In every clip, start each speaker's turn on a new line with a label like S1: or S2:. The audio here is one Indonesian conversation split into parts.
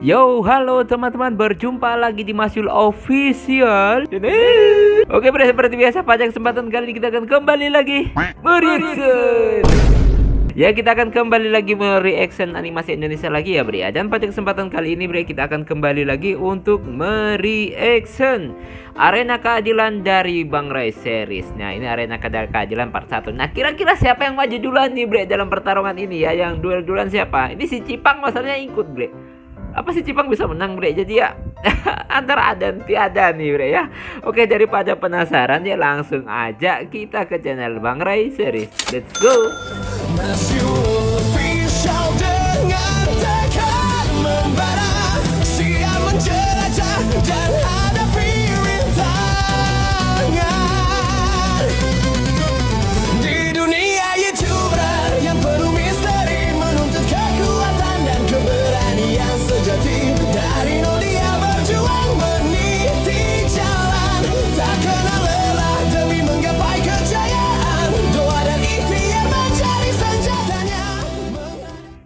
S1: Yo, halo teman-teman, berjumpa lagi di Masyul Official. Oke, bre, seperti biasa pada kesempatan kali ini kita akan kembali lagi mereaction. Ya, kita akan kembali lagi mereaction animasi Indonesia lagi ya, bre. Dan pada kesempatan kali ini, bre, kita akan kembali lagi untuk mereaction Arena Keadilan dari Bang Rai series. Nah, ini Arena Keadilan part 1. Nah, kira-kira siapa yang maju duluan nih, bre, dalam pertarungan ini ya? Yang duel-duelan siapa? Ini si Cipang masalahnya ikut, bre. Apa si Cipang bisa menang, bre? Jadi ya antara ada dan tiada nih, bre ya. Oke, daripada penasaran ya, langsung aja kita ke channel Bang Rai series. Let's go.
S2: Masyul Official dengan tekad membara, siap menjelajah dan hadapi rintangan. Di dunia YouTuber yang penuh misteri, menuntut kekuatan dan keberanian sejati. Dari nol dia berjuang meniti jalan, tak kenal lelah demi menggapai kejayaan. Doa dan ikhtiar menjadi senjatanya.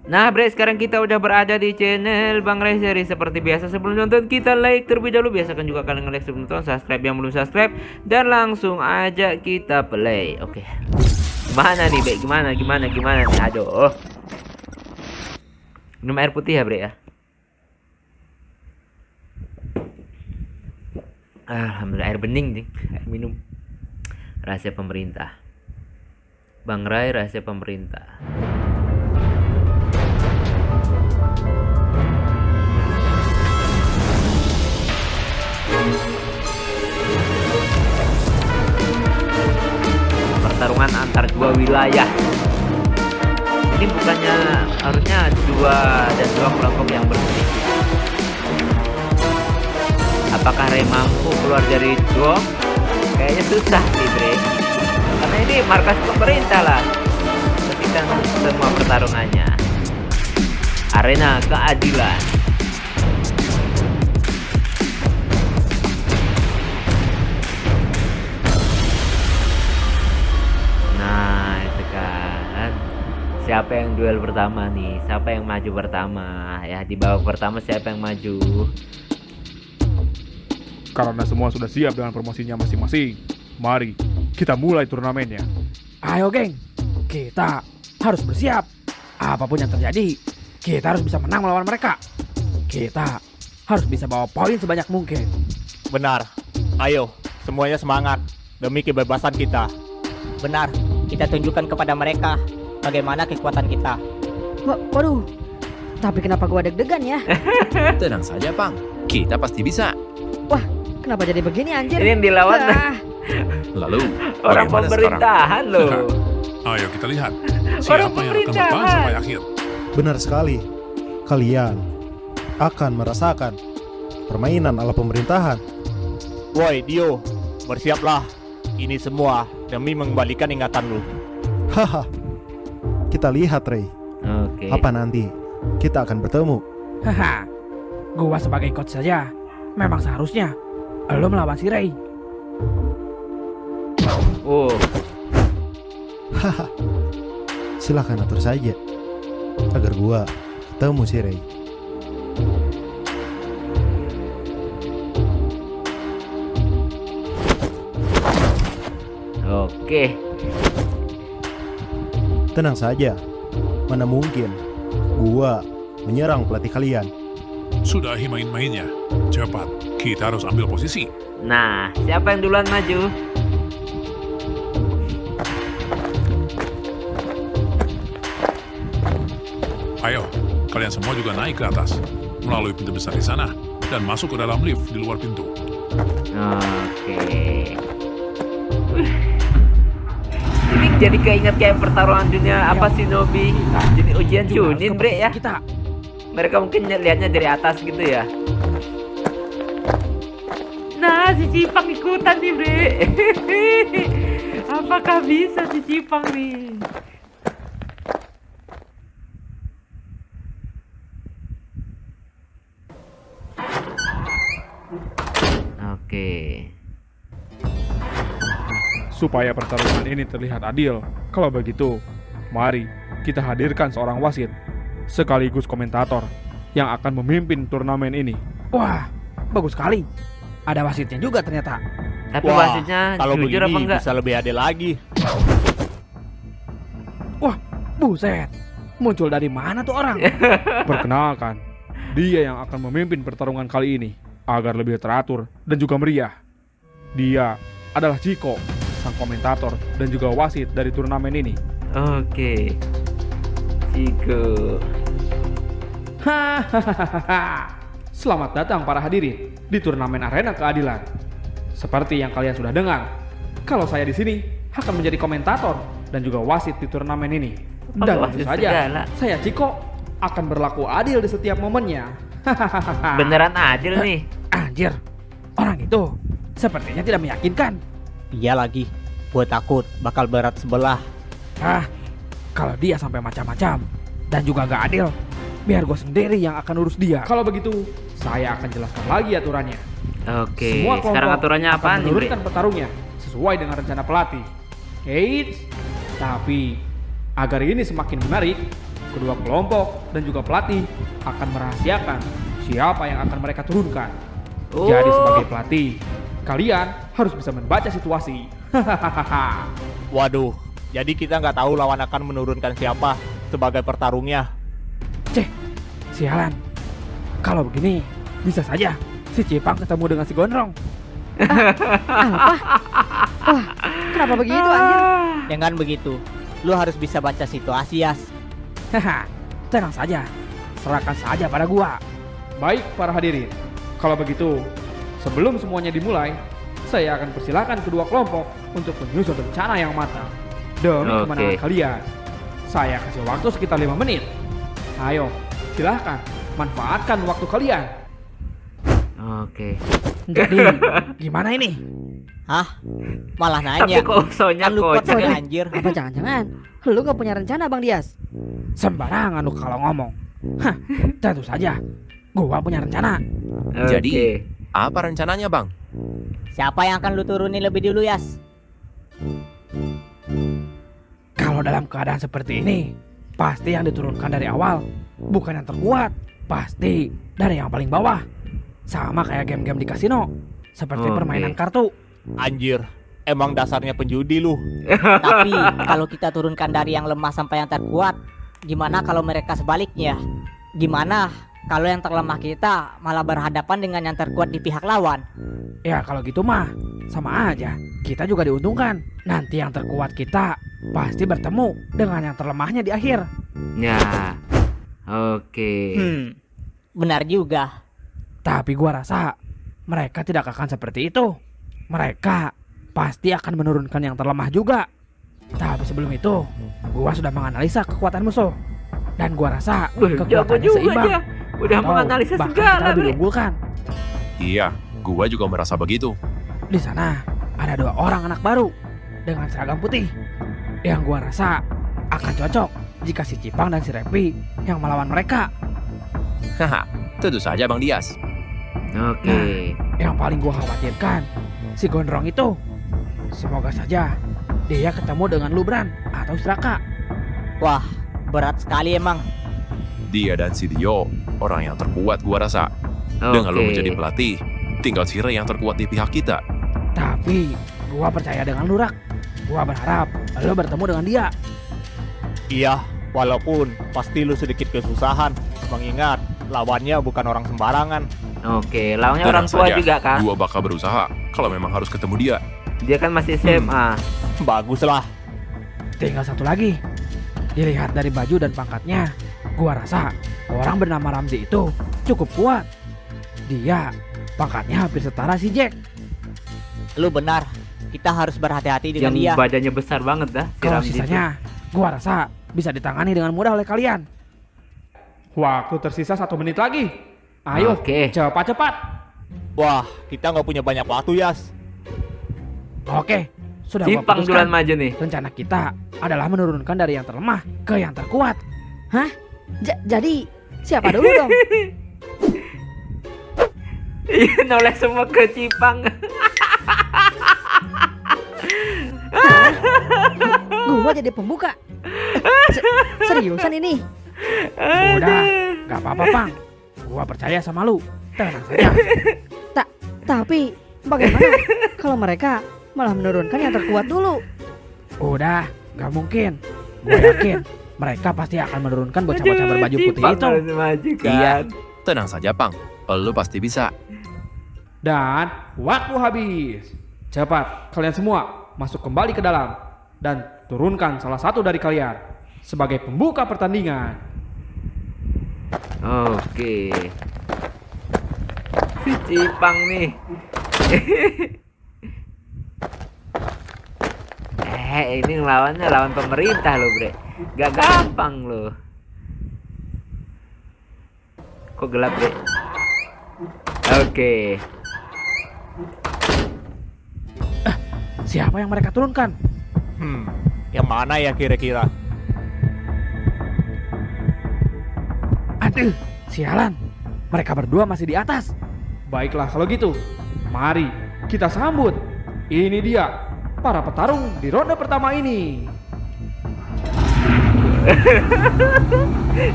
S1: Nah, bre, sekarang kita udah berada di channel Bang Rai series. Seperti biasa, sebelum nonton kita like terlebih dahulu. Biasakan juga kalian nge-like sebelum nonton, subscribe yang belum subscribe, dan langsung aja kita play. Oke. Gimana nih, bre? Gimana nih? Aduh. Minum air putih ya, bre ya. Alhamdulillah, air bening nih, air minum. Rahasia pemerintah. Bang Rai rahasia pemerintah. Pertarungan antar dua wilayah. Ini bukannya harusnya dua kelompok yang berselisih. Apakah Ray mampu keluar dari duo? Kayaknya susah sih, bre. Karena ini markas pemerintah lah. Perhatikan semua pertarungannya. Arena Keadilan. Nah, itu kan. Siapa yang duel pertama nih? Siapa yang maju pertama? Ya, di babak pertama siapa yang maju?
S3: Karena semua sudah siap dengan promosinya masing-masing, mari kita mulai turnamennya.
S4: Ayo geng, kita harus bersiap. Apapun yang terjadi, kita harus bisa menang melawan mereka. Kita harus bisa bawa poin sebanyak mungkin.
S5: Benar. Ayo, semuanya semangat demi kebebasan kita.
S6: Benar, kita tunjukkan kepada mereka bagaimana kekuatan kita.
S7: Waduh, tapi kenapa gua deg-degan ya?
S8: Tenang saja, Pang. Kita pasti bisa.
S7: Wah, kenapa jadi begini anjir?
S1: Ini yang dilawan
S7: Ah,
S8: Lalu,
S1: orang
S8: bagaimana
S1: pemerintahan loh.
S9: Ayo kita lihat
S1: Orang
S9: siapa yang akan bertahan
S1: pemerintahan.
S9: sampai akhir.
S10: Benar sekali. Kalian akan merasakan permainan ala pemerintahan.
S5: Woi, Dio, bersiaplah. Ini semua demi mengembalikan ingatan lu.
S10: Haha. Kita lihat, Ray.
S1: Oke.
S10: Apa nanti kita akan bertemu?
S4: Haha, gua sebagai coach saja, memang seharusnya lo melawan si Ray.
S1: Oh,
S10: Haha. Silahkan atur saja agar gua ketemu si Ray.
S1: oke.
S10: Tenang saja. Mana mungkin gua menyerang pelatih kalian.
S9: Sudahi main-mainnya. Cepat, kita harus ambil posisi.
S1: Nah, siapa yang duluan maju?
S9: Ayo, kalian semua juga naik ke atas melalui pintu besar di sana dan masuk ke dalam lift di luar pintu.
S1: Oke. Ini jadi keinget kayak pertarungan dunia apa sih, Nobi? Jadi ujian
S4: Juga harus
S1: Chunin,
S4: ke
S1: bre
S4: posisi
S1: ya.
S4: Kita.
S1: Mereka mungkin lihatnya dari atas gitu ya. Nah, si Cipang ikutan nih, bre. Apakah bisa si Cipang nih? Oke.
S3: Supaya pertarungan ini terlihat adil, kalau begitu, mari kita hadirkan seorang wasit sekaligus komentator yang akan memimpin turnamen ini.
S4: Wah, bagus sekali. Ada wasitnya juga ternyata.
S1: Tapi
S5: Wah,
S1: wasitnya
S5: kalau
S1: jujur apa
S5: begini
S1: enggak?
S5: bisa lebih adil lagi.
S4: Wah, buset. Muncul dari mana tuh orang?
S3: Perkenalkan, dia yang akan memimpin pertarungan kali ini agar lebih teratur dan juga meriah. Dia adalah Ciko, sang komentator dan juga wasit dari turnamen ini.
S1: Oke. Ciko.
S4: Hahaha. Selamat datang para hadirin di turnamen Arena Keadilan. Seperti yang kalian sudah dengar, kalau saya di sini akan menjadi komentator dan juga wasit di turnamen ini. Dan
S1: wasit
S4: tentu saja,
S1: segala.
S4: saya Ciko akan berlaku adil di setiap momennya. Hahaha.
S1: Beneran adil nih.
S4: Anjir, orang itu sepertinya tidak meyakinkan.
S6: Iya lagi, gue takut bakal berat sebelah.
S4: Ah, kalau dia sampai macam-macam dan juga gak adil, biar gue sendiri yang akan urus dia. Kalau begitu, saya akan jelaskan lagi aturannya.
S1: Oke.
S4: Semua kelompok
S1: Sekarang aturannya
S4: akan
S1: apa nih, Bre?
S4: menurunkan petarungnya sesuai dengan rencana pelatih. Eits, tapi agar ini semakin menarik, kedua kelompok dan juga pelatih akan merahasiakan siapa yang akan mereka turunkan.
S1: Oh.
S4: Jadi sebagai pelatih, kalian harus bisa membaca situasi. Hahaha.
S5: Waduh, jadi kita nggak tahu lawan akan menurunkan siapa sebagai pertarungnya.
S4: Ceh, sialan. Kalau begini, bisa saja si Cipang ketemu dengan si Gondrong.
S7: Apa? Wah, kenapa begitu anjir?
S6: Dengan begitu, lu harus bisa baca situasi, Yas.
S4: Haha, tenang saja. Serahkan saja pada gua. Baik para hadirin, kalau begitu, sebelum semuanya dimulai, saya akan persilakan kedua kelompok untuk menyusun rencana yang matang demi
S1: Oke.
S4: kemenangan kalian. Saya kasih waktu sekitar 5 menit. Ayo, silahkan manfaatkan waktu kalian.
S1: Oke.
S4: Jadi, gimana ini?
S6: Hah? Malah
S1: Tapi
S6: nanya.
S1: kok soalnya
S6: Kan lu
S1: kocak.
S6: kocak
S7: Soalnya.
S6: anjir.
S7: Apa jangan-jangan lu gak punya rencana Bang Dias?
S4: Sembarangan lu kalau ngomong. Hah, tentu saja. Gua punya rencana.
S8: Jadi,
S1: Oke.
S8: apa rencananya, Bang?
S6: Siapa yang akan lu turunin lebih dulu, Yas?
S4: Kalau dalam keadaan seperti ini, pasti yang diturunkan dari awal bukan yang terkuat, pasti dari yang paling bawah. Sama kayak game-game di kasino, seperti
S1: Oke.
S4: permainan kartu.
S5: Anjir, emang dasarnya penjudi lu.
S6: Tapi kalau kita turunkan dari yang lemah sampai yang terkuat, gimana kalau mereka sebaliknya? Gimana kalau yang terlemah kita malah berhadapan dengan yang terkuat di pihak lawan?
S4: Ya kalau gitu mah, sama aja. Kita juga diuntungkan. Nanti yang terkuat kita pasti bertemu dengan yang terlemahnya di akhir.
S1: Ya. Oke.
S6: Benar juga.
S4: Tapi gua rasa mereka tidak akan seperti itu. Mereka pasti akan menurunkan yang terlemah juga. Tapi sebelum itu, gua sudah menganalisa kekuatan musuh. Dan gua rasa
S1: Jago
S4: kekuatannya
S1: juga
S4: seimbang.
S1: dia. Udah
S4: Atau
S1: menganalisa
S4: bahkan
S1: segala,
S4: kita lebih
S1: Bre.
S4: diunggulkan.
S8: Iya, gua juga merasa begitu.
S4: Di sana ada 2 orang anak baru dengan seragam putih yang gua rasa akan cocok jika si Cipang dan si Repi yang melawan mereka.
S8: Haha, tentu saja Bang Dias.
S1: Oke.
S4: Yang paling gua khawatirkan si Gondrong itu. Semoga saja dia ketemu dengan Lubran atau Straka.
S6: Wah, berat sekali emang.
S8: Dia dan si Dio, orang yang terkuat gua rasa. Dengan lo
S1: Oke.
S8: menjadi pelatih, tinggal si Ray yang terkuat di pihak kita.
S4: Tapi gua percaya dengan Lurak. Gua berharap lo bertemu dengan dia.
S5: Iya, walaupun pasti lu sedikit kesusahan, mengingat lawannya bukan orang sembarangan.
S1: Oke, lawannya
S8: Tenang
S1: orang tua
S8: saja,
S1: juga kan?
S8: Gua bakal berusaha kalau memang harus ketemu dia.
S1: Dia kan masih SMA.
S5: Baguslah.
S4: Tinggal satu lagi. Dilihat dari baju dan pangkatnya, gua rasa orang bernama Ramzi itu cukup kuat. Dia pangkatnya hampir setara si Jack.
S6: Lu benar. Kita harus berhati-hati dengan dia.
S1: Yang badannya besar banget dah. si
S4: Kalau
S1: Ramzi itu.
S4: sisanya, gua rasa bisa ditangani dengan mudah oleh kalian. Waktu tersisa 1 menit lagi. Ayo,
S1: Oke.
S4: cepat-cepat.
S5: Wah, kita nggak punya banyak waktu, Yas.
S4: Oke, sudah gua
S1: Cipang
S4: putuskan.
S1: duluan maju nih.
S4: Rencana kita adalah menurunkan dari yang terlemah ke yang terkuat.
S7: Hah? Jadi siapa dulu dong?
S1: Iya, noleh semua ke Cipang.
S7: Gua jadi pembuka. Seriusan ini?
S4: Udah, gak apa-apa Pang. Gua percaya sama lu. Tenang saja.
S7: Tapi bagaimana kalau mereka malah menurunkan yang terkuat dulu?
S4: Udah, gak mungkin. Gue yakin mereka pasti akan menurunkan bocah-bocah berbaju putih
S1: Cipang
S4: itu.
S1: harus maju kan.
S8: Iya, tenang saja, Pang. Lu pasti bisa.
S3: Dan waktu habis. Cepat, kalian semua masuk kembali ke dalam dan turunkan salah satu dari kalian sebagai pembuka pertandingan.
S1: Oke. Si Cipang nih. Ini lawannya lawan pemerintah loh, Bre. Gak gampang loh. Kok gelap, Bre? Oke.
S4: Siapa yang mereka turunkan?
S5: Yang mana ya kira-kira?
S4: Aduh, sialan. Mereka berdua masih di atas.
S3: Baiklah kalau gitu, mari kita sambut. Ini dia para petarung di ronde pertama ini.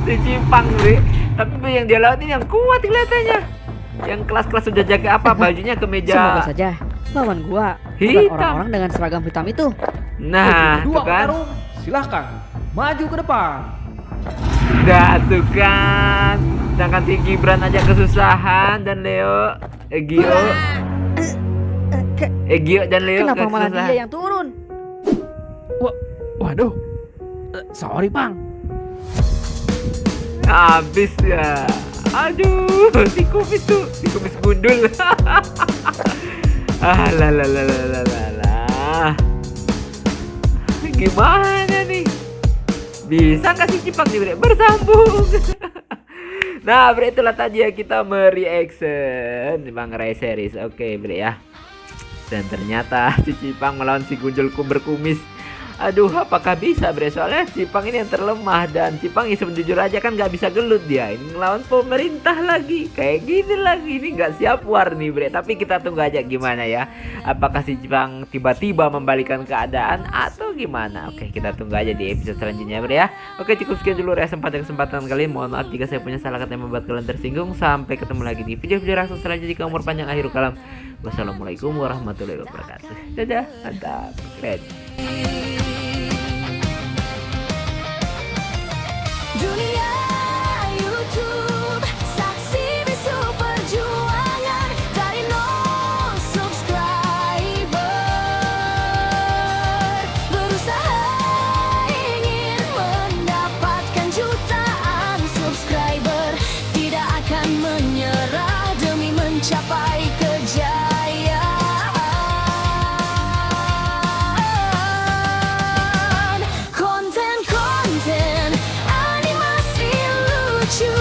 S1: Si Cipang, Bre. Tapi yang dia lawan ini yang kuat kelihatannya. Yang kelas-kelas sudah jaga apa bajunya kemeja.
S7: Semoga saja lawan gua bukan
S1: Hitam.
S7: orang-orang dengan seragam hitam itu.
S1: Nah,
S3: Dua
S1: tuh kan.
S3: petarung, silahkan maju ke depan.
S1: Dah tuh kan. Sedangkan si Gibran aja kesusahan dan Leo, Gio dan Leo
S7: Kenapa malah
S1: kesusahan.
S7: dia yang turun?
S4: Waduh. Sorry, Pang.
S1: Habis ya. Aduh, si kumis gundul. Lah. Gimana nih? Bisa nggak si Cipang nih, Bre? Bersambung. Nah, Bre, itulah tadi ya kita mereaction Bang Ray series. Oke, Bre ya. Dan ternyata si Cipang melawan si gundul berkumis. Aduh, apakah bisa, Bre? Soalnya Cipang ini yang terlemah. Dan Cipang isem jujur aja kan gak bisa gelut dia. Ini ngelawan pemerintah lagi. Kayak gini lagi. Ini gak siap war nih, Bre. Tapi kita tunggu aja gimana ya. Apakah si Cipang tiba-tiba membalikan keadaan atau gimana? Oke, kita tunggu aja di episode selanjutnya, Bre ya. Oke, cukup sekian dulu kesempatan kali. Mohon maaf jika saya punya salah kata yang membuat kalian tersinggung. Sampai ketemu lagi di video-video reaksi selanjutnya. Jika umur panjang akhir kalam. Wassalamualaikum warahmatullahi wabarakatuh. Dadah, mantap, keren.
S2: Dunia YouTube, saksi bisu perjuangan dari nol subscriber. Berusaha ingin mendapatkan jutaan subscriber. Tidak akan menyerah demi mencapai kejayaan. Konten-konten animasi lucu